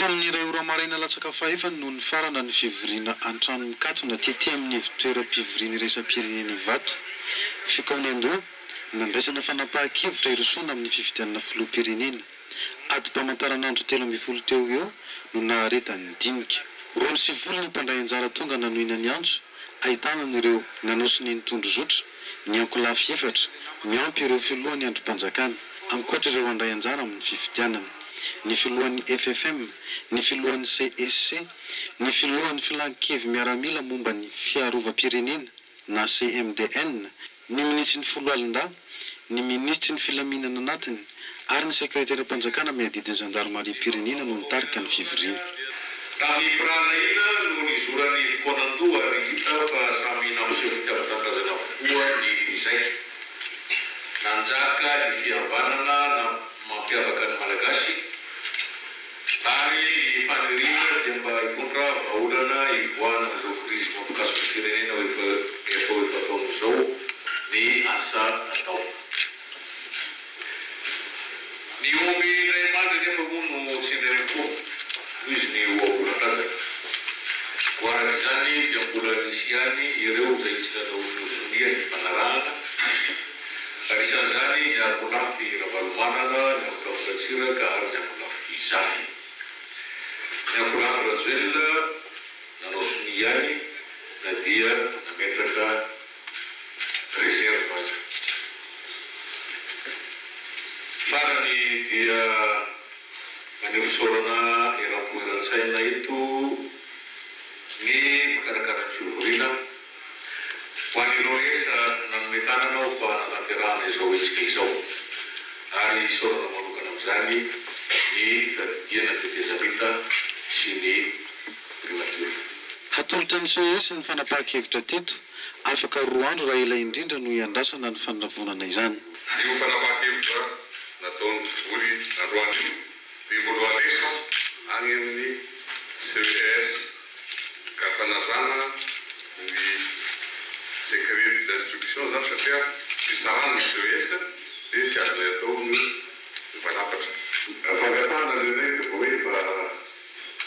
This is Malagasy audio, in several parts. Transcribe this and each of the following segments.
Tamin'ny iray ora maraina latsaka fahaefany no ny farana ny fivoriana an-trano mikatona tetỳ amin'ny toeram-pivoriana iraisam-pirenena Ivato. Fikaonan-doha nandraisana fanapahan-kevitra irosoana amin'ny fifidianana filoham-pirenena. Adi-pamantaranandro 13 teo eo no naharetan'ny dinika. 20 ny mpandray anjara tonga nanohina ny antso, ahitana n'ireo nanosony nitondro zotra, ny ankolafy efatra, miampy ireo filohan'ny androm-panjakana, ankoatra ireo andray anjara amin'ny fifidianana. Ny filohan'ny FFM, ny filohan'ny CSC, ny filohan'ny filan-kevy miaramila momba ny fiarovam-pirenena na CMDN, ny ministry ny folo alin-da, ny ministry ny filaminana anatiny ary ny sekreteram-panjakana miadidiny zandarmaria pirenena no nitarika ny fivoriana. Tamin'ny pirana ina no nizoran'ny fikonan-doha ary hita fa samy namoseho fitiavan-tandrazana avokoa ny zaika. Nanjaka ny fihavanana na mampiavaka ny malagasy ary ny faniriana dia mba hitondra vahaolana ivoahana izao krizy mampikasika firenena efa taon'izao ny asa atao. Ny omby iray mandry nefa moa no tsindreny foana noho izy ny oabolan-drazana. Ho arak'izany dia mbola nisy ihany ireo izay tsy nanao nosonia ny fanarahana. Arisan'izany ny ankolafy Ravalomanana, ny ankolafy Ratsiraka ary ny ankolafy Zafy. Ny ankolafy Rajoelina nanao sonia ihany na dia nametraka reserve aza. Farany dia maneho fisaorana eram-poeran-tsaina eto ny mpikarakara ny fivoriana. Ho an'ireo rehetra nanome tananao fa natanterahana izao hetsika izao ary isaorana manokana amin'izany ny fiadidiana tetezamita sy ny primature. Hatolotra ny CES ny fanapahan-kevitra teto, afaka 2 andro raha ela indrindra no iandrasana ny fanavonana izany. Io fanapahan-kevitra nataon'ny vory androany dia mbola alefa any amin'ny CES ka fanazana ny secret d'instruction zany satria fisarana ny CES dia tsy azony atao ny mifanapatra. Fangatahana zay dia hoe mba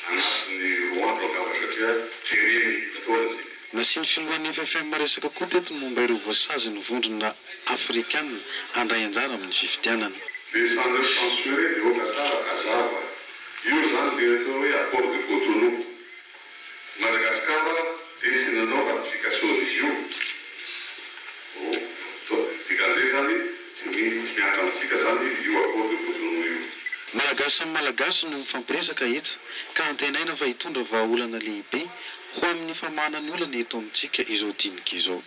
anatin'ny 2 andro angamba satria tereny fotoanasika. Nasiany filohan'ny FFM resaka koa teto momba ireo voasazy ny vondrona afrikanina andray anjara amin'ny fifidianana. Dia sans censurer dia oka tsara azava. Io zany dia atao hoe accord de Cotonou. Madagasikara dia tsy nanao ratification izy io. Dikan'izay zany tsy miantra amintsika zany io accord de Cotonou io. Malagasy sy malagasy no mifampiresaka eto ka antenaina fa hitondra vahaolana lehibe ho amin'ny famanany olana eto amintsika izao dinika izao.